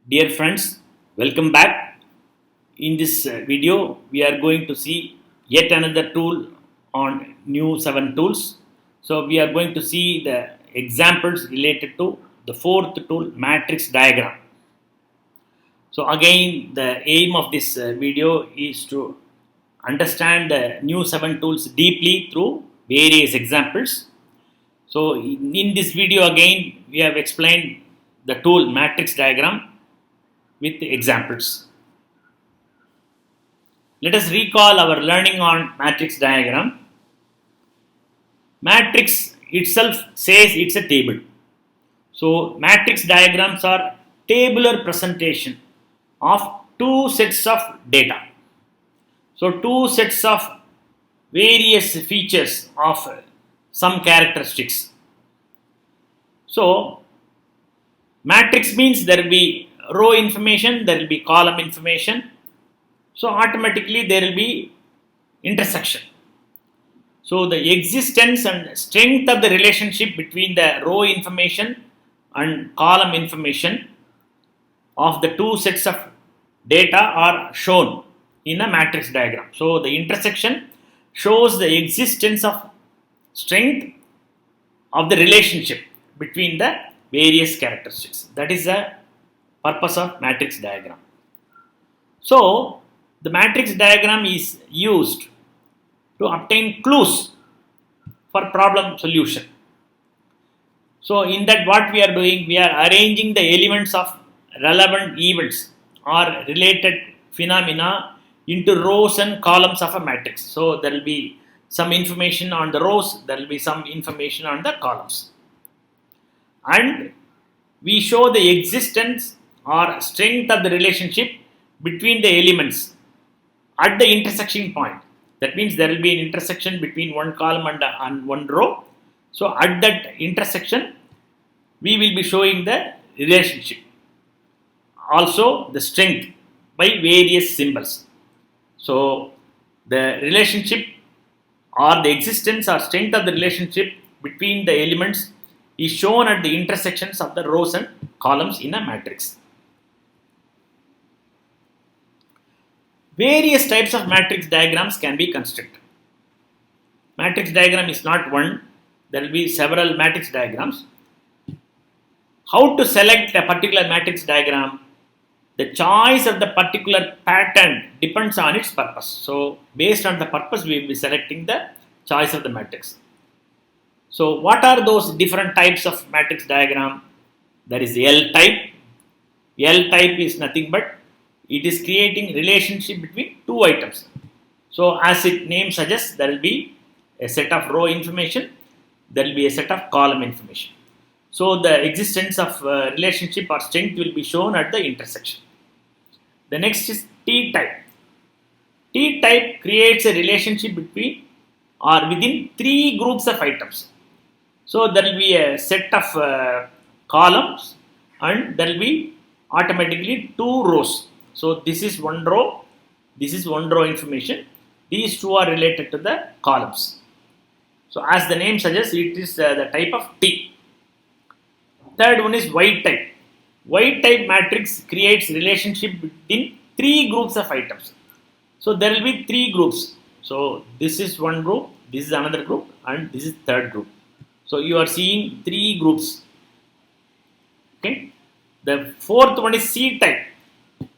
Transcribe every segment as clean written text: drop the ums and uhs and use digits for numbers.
Dear friends, welcome back. In this video, we are going to see yet another tool on new 7 tools. So, we are going to see the examples related to the fourth tool, matrix diagram. So, again, the aim of this video is to understand the new 7 tools deeply through various examples. So, in this video, again, we have explained the tool matrix diagram with examples. Let us recall our learning on matrix diagram. Matrix itself says it's a table. So, matrix diagrams are tabular presentation of two sets of data. So, two sets of various features of some characteristics. So, matrix means there will be row information, there will be column information. So, automatically there will be intersection. So, the existence and strength of the relationship between the row information and column information of the two sets of data are shown in a matrix diagram. So, the intersection shows the existence of strength of the relationship between the various characteristics. That is the purpose of matrix diagram. So, the matrix diagram is used to obtain clues for problem solution. So, in that what we are doing, we are arranging the elements of relevant events or related phenomena into rows and columns of a matrix. So, there will be some information on the rows, there will be some information on the columns. And we show the existence or strength of the relationship between the elements at the intersection point. That means there will be an intersection between one column and one row. So, at that intersection, we will be showing the relationship. Also, the strength by various symbols. So, the relationship or the existence or strength of the relationship between the elements is shown at the intersections of the rows and columns in a matrix. Various types of matrix diagrams can be constructed. Matrix diagram is not one, there will be several matrix diagrams. How to select a particular matrix diagram? The choice of the particular pattern depends on its purpose. So, based on the purpose, we will be selecting the choice of the matrix. So, what are those different types of matrix diagram? There is L type. L type is nothing but it is creating relationship between two items. So, as its name suggests, there will be a set of row information, there will be a set of column information. So, the existence of relationship or strength will be shown at the intersection. The next is T type. T type creates a relationship between or within three groups of items. So, there will be a set of columns and there will be automatically two rows. So, this is one row, this is one row information. These two are related to the columns. So, as the name suggests, it is the type of T. Third one is Y type. Y type matrix creates relationship between three groups of items. So, there will be three groups. So, this is one group, this is another group and this is third group. So, you are seeing three groups. Okay. The fourth one is C type.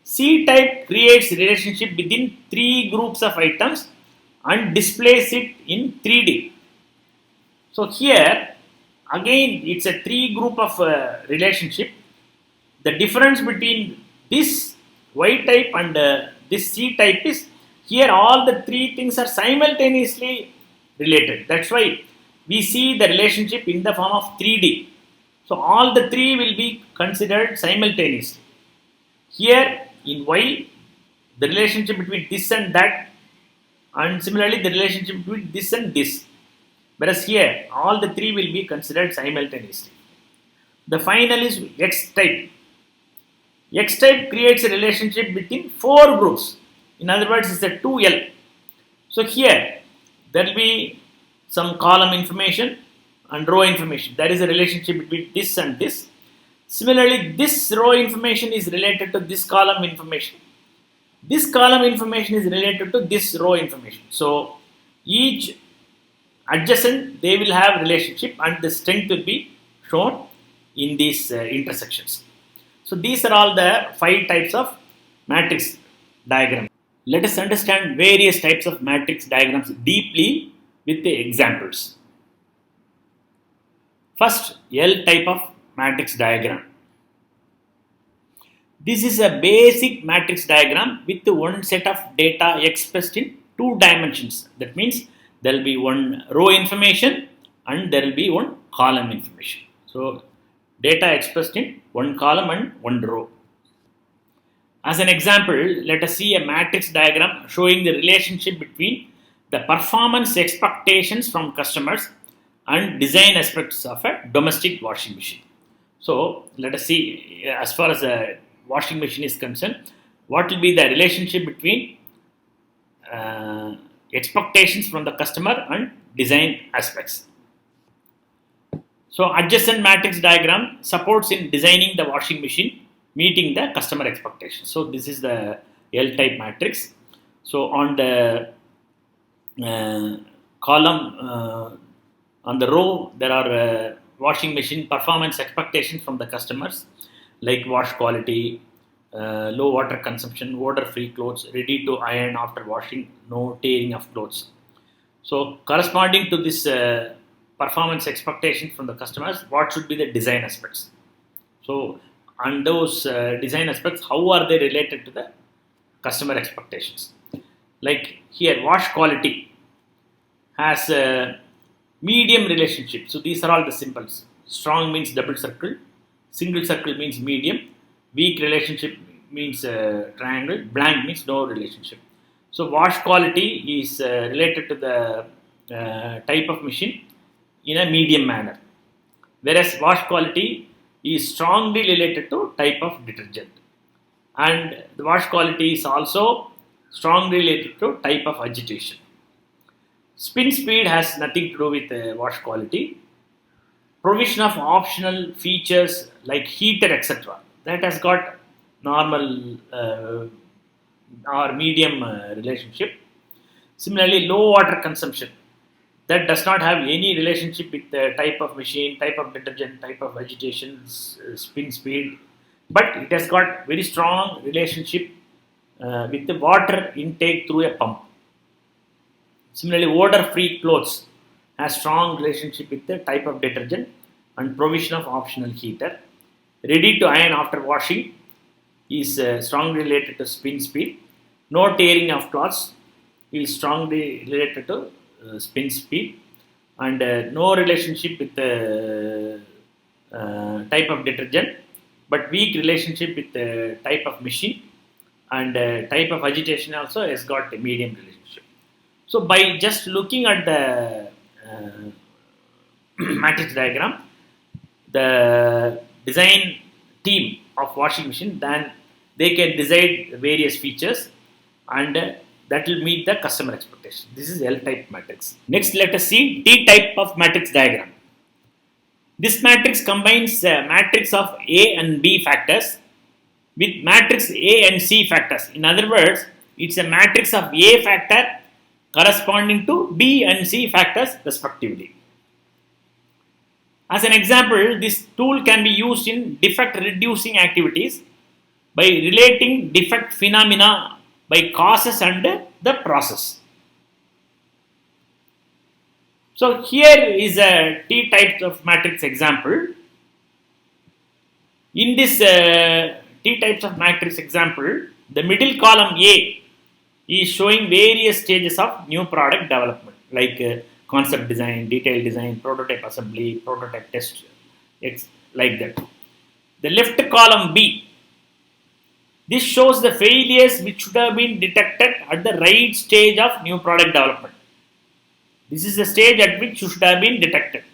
C type creates relationship within three groups of items and displays it in 3D. So, here again it's a three group of relationship. The difference between this Y type and this C type is here all the three things are simultaneously related. That's why we see the relationship in the form of 3D. So, all the three will be considered simultaneously. Here in Y, the relationship between this and that, and similarly the relationship between this and this. Whereas here, all the three will be considered simultaneously. The final is X type. X type creates a relationship between four groups. In other words, it's a 2L. So here, there will be some column information and row information. There is a relationship between this and this. Similarly, this row information is related to this column information. This column information is related to this row information. So each adjacent, they will have relationship and the strength will be shown in these intersections. So these are all the 5 types of matrix diagram. Let us understand various types of matrix diagrams deeply with the examples. First, L type of matrix diagram. This is a basic matrix diagram with one set of data expressed in 2 dimensions. That means there will be one row information and there will be one column information. So data expressed in one column and one row. As an example, let us see a matrix diagram showing the relationship between the performance expectations from customers and design aspects of a domestic washing machine. So let us see, as far as a washing machine is concerned, what will be the relationship between expectations from the customer and design aspects. So adjacent matrix diagram supports in designing the washing machine meeting the customer expectations. So this is the L type matrix. So on the column, on the row, there are washing machine performance expectations from the customers, like wash quality, low water consumption, odor-free clothes, ready to iron after washing, no tearing of clothes. So corresponding to this performance expectation from the customers, what should be the design aspects? So and those design aspects, how are they related to the customer expectations? Like here, wash quality has a medium relationship. So these are all the symbols. Strong means double circle, single circle means medium, weak relationship means triangle, blank means no relationship. So wash quality is related to the type of machine in a medium manner, whereas wash quality is strongly related to type of detergent, and the wash quality is also strongly related to type of agitation. Spin speed has nothing to do with wash quality. Provision of optional features like heater, etc., that has got normal or medium relationship. Similarly, low water consumption, that does not have any relationship with the type of machine, type of detergent, type of agitation, spin speed, but it has got very strong relationship with the water intake through a pump. Similarly, odor-free clothes has strong relationship with the type of detergent and provision of optional heater. Ready to iron after washing is strongly related to spin speed. No tearing of cloths is strongly related to spin speed, and no relationship with the type of detergent, but weak relationship with the type of machine, and type of agitation also has got a medium relationship. So by just looking at the matrix diagram, the design team of washing machine, then they can decide various features, and that will meet the customer expectation. This is L type matrix. Next, let us see T type of matrix diagram. This matrix combines a matrix of A and B factors with matrix A and C factors. In other words, it's a matrix of A factor corresponding to B and C factors respectively. As an example, this tool can be used in defect reducing activities by relating defect phenomena by causes and the process. So here is a T type of matrix example. In this T types of matrix example, the middle column A is showing various stages of new product development, like concept design, detailed design, prototype assembly, prototype test, it's like that. The left column B, this shows the failures which should have been detected at the right stage of new product development. This is the stage at which you should have been detected.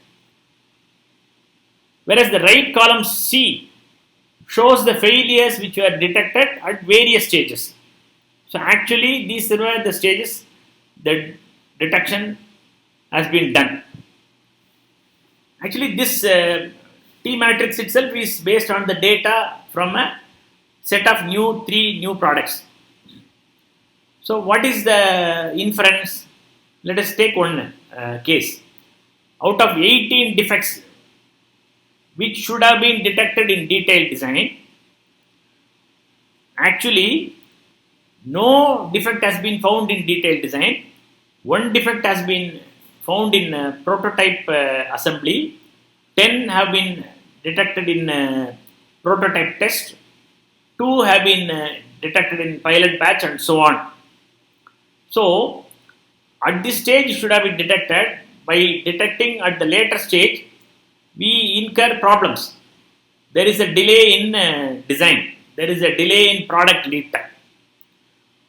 Whereas the right column C shows the failures which were detected at various stages. So actually these were the stages that detection has been done. Actually this T matrix itself is based on the data from a set of three new products. So what is the inference? Let us take one case. Out of 18 defects which should have been detected in detailed design, actually no defect has been found in detailed design. One defect has been found in prototype assembly. 10 have been detected in prototype test. 2 have been detected in pilot batch, and so on. So, at this stage, it should have been detected. By detecting at the later stage, we incur problems. There is a delay in design. There is a delay in product lead time.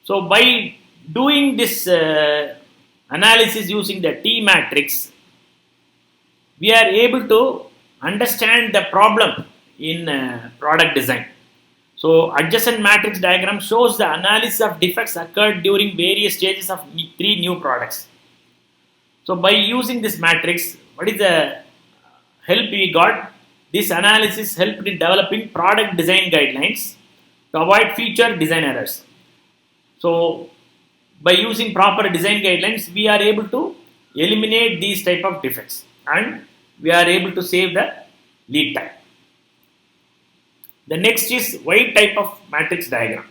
So, by doing this analysis using the T matrix, we are able to understand the problem in product design. So, adjacent matrix diagram shows the analysis of defects occurred during various stages of 3 new products. So, by using this matrix, what is the help we got? This analysis helped in developing product design guidelines to avoid future design errors. So, by using proper design guidelines, we are able to eliminate these type of defects, and we are able to save the lead time. The next is Y type of matrix diagram.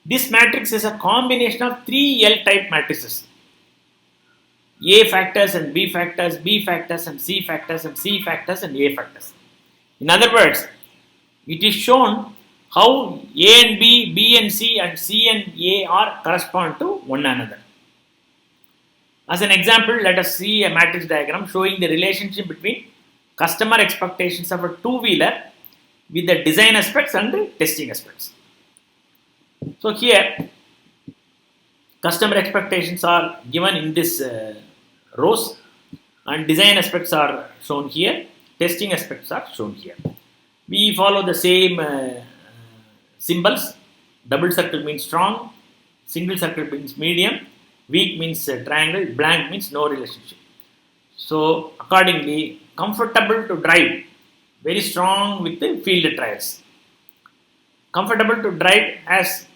This matrix is a combination of 3 L type matrices: A factors and B factors, B factors and C factors, and C factors and A factors. In other words, it is shown how A and B, B and C, and C and A are correspond to one another. As an example, let us see a matrix diagram showing the relationship between customer expectations of a two-wheeler with the design aspects and the testing aspects. So here, customer expectations are given in this rows, and design aspects are shown here, testing aspects are shown here. We follow the same symbols. Double circle means strong, single circle means medium, weak means triangle, blank means no relationship. So accordingly, comfortable to drive, very strong with the field trials. Comfortable to drive has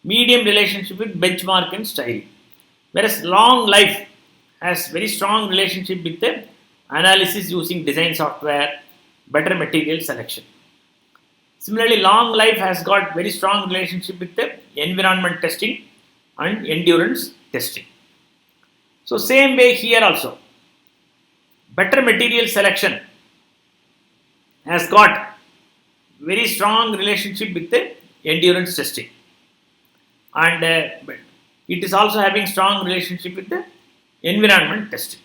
medium relationship with benchmark and style, whereas long life has very strong relationship with the analysis using design software, better material selection. Similarly, long life has got very strong relationship with the environment testing and endurance testing. So same way here also, better material selection has got very strong relationship with the endurance testing, and it is also having strong relationship with the environment testing.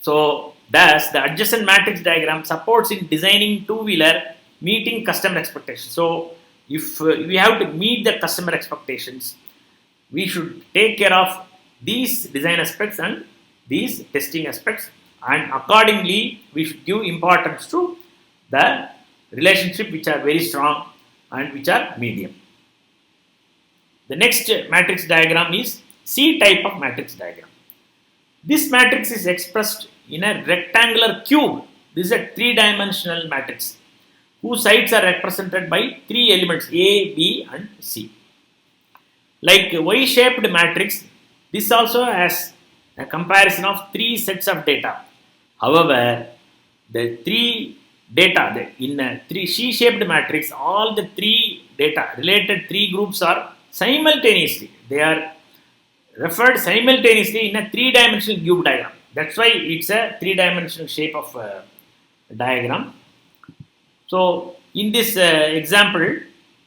So thus the adjacent matrix diagram supports in designing two-wheeler meeting customer expectations. So if we have to meet the customer expectations, we should take care of these design aspects and these testing aspects, and accordingly we should give importance to the relationship which are very strong and which are medium. The next matrix diagram is C type of matrix diagram. This matrix is expressed in a rectangular cube. This is a three-dimensional matrix whose sides are represented by 3 elements A, B and C. Like Y-shaped matrix, this also has a comparison of 3 sets of data. However, the 3 data in a C-shaped matrix, all the 3 data, related 3 groups are simultaneously. They are referred simultaneously in a 3-dimensional cube diagram. That's why it's a 3-dimensional shape of diagram. So in this example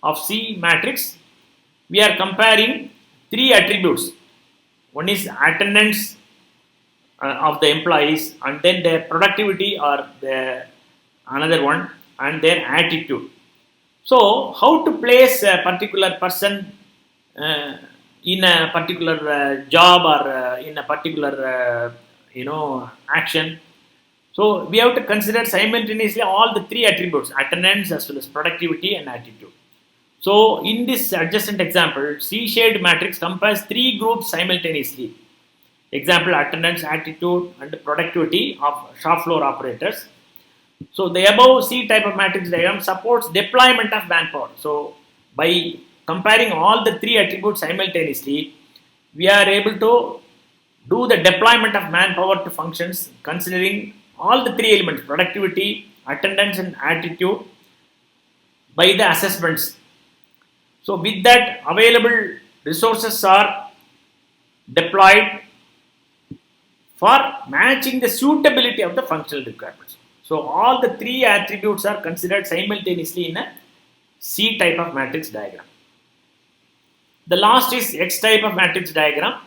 of C matrix, we are comparing 3 attributes. One is attendance of the employees, and then their productivity or another one, and their attitude. So how to place a particular person in a particular job or in a particular action. So we have to consider simultaneously all the 3 attributes: attendance as well as productivity and attitude. So in this adjacent example, C-shaped matrix compares 3 groups simultaneously. Example: attendance, attitude and productivity of shop floor operators. So the above C type of matrix diagram supports deployment of manpower. So by comparing all the three attributes simultaneously, we are able to do the deployment of manpower to functions considering all the three elements: productivity, attendance, and attitude by the assessments. So with that, available resources are deployed for matching the suitability of the functional requirements. So all the three attributes are considered simultaneously in a C type of matrix diagram. The last is X type of matrix diagram.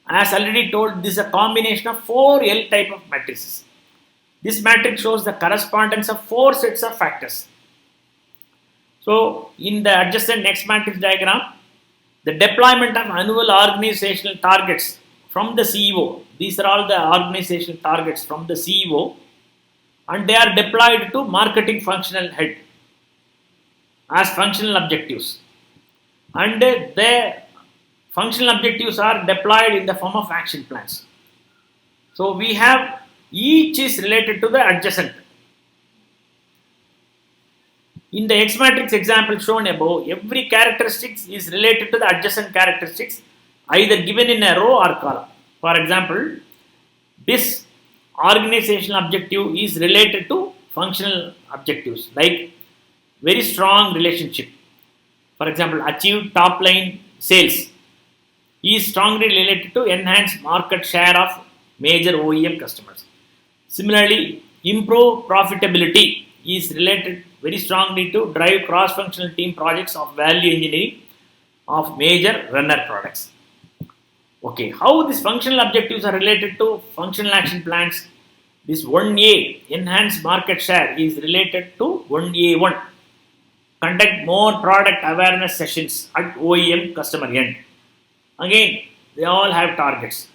As already told, this is a combination of 4 L type of matrices. This matrix shows the correspondence of 4 sets of factors. So in the adjacent X matrix diagram, the deployment of annual organizational targets from the CEO. These are all the organizational targets from the CEO, and they are deployed to marketing functional head as functional objectives. And the functional objectives are deployed in the form of action plans. So we have each is related to the adjacent. In the X matrix example shown above, every characteristic is related to the adjacent characteristics either given in a row or column. For example, this organizational objective is related to functional objectives like very strong relationship. For example, achieve top line sales is strongly related to enhance market share of major OEM customers. Similarly, improve profitability is related very strongly to drive cross-functional team projects of value engineering of major runner products. Okay, how these functional objectives are related to functional action plans? This 1A, enhance market share, is related to 1A1, conduct more product awareness sessions at OEM customer end. Again, they all have targets.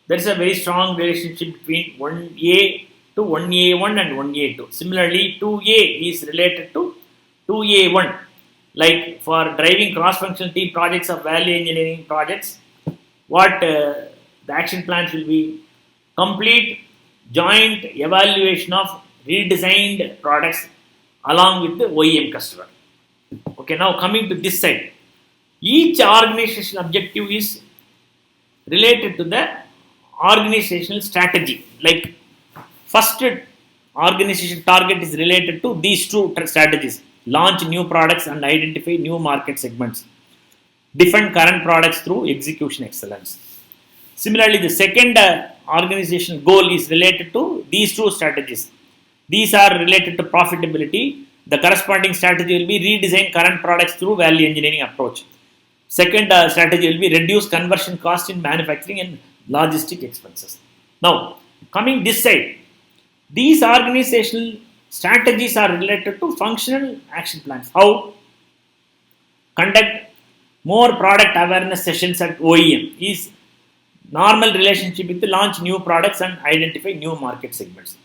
There is a very strong relationship between 1A to 1A1 and 1A2. Similarly, 2A is related to 2A1, like for driving cross-functional team projects of value engineering projects. What the action plans will be: complete joint evaluation of redesigned products along with the OEM customer. Okay, now coming to this side, each organizational objective is related to the organizational strategy. Like first organization target is related to these two strategies: launch new products and identify new market segments, defend current products through execution excellence. Similarly, the second organizational goal is related to these two strategies. These are related to profitability. The corresponding strategy will be redesign current products through value engineering approach. Second strategy will be reduce conversion cost in manufacturing and logistic expenses. Now, coming this side, these organizational strategies are related to functional action plans. How? Conduct more product awareness sessions at OEM is normal relationship with launch new products and identify new market segments.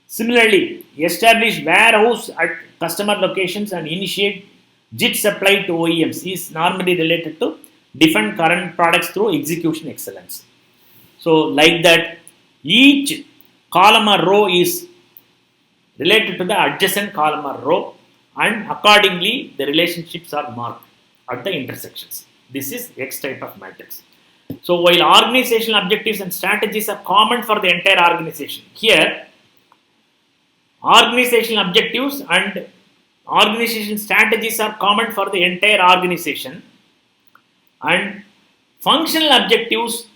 Similarly, establish warehouse at customer locations and initiate JIT supply to OEMs is normally related to defend current products through execution excellence. So like that, each column or row is related to the adjacent column or row, and accordingly the relationships are marked at the intersections. This is X type of matrix. So while organizational objectives and strategies are common for the entire organization, here organizational objectives and organization strategies are common for the entire organization, and functional objectives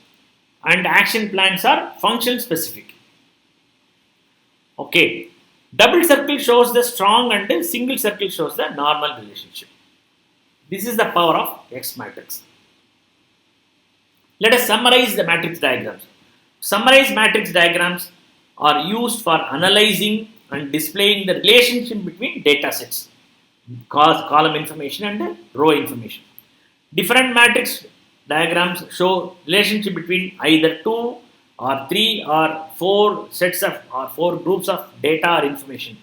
and action plans are function specific. Okay, double circle shows the strong and single circle shows the normal relationship. This is the power of X matrix. Let us summarize the matrix diagrams. Summarize matrix diagrams are used for analyzing and displaying the relationship between data sets, column information and row information. Different matrix diagrams show relationship between either 2 or 3 or 4 sets of or 4 groups of data or information.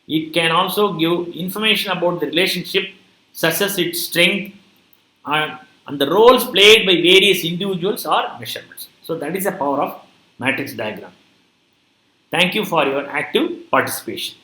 It can also give information about the relationship, such as its strength and the roles played by various individuals or measurements. So that is the power of matrix diagram. Thank you for your active participation.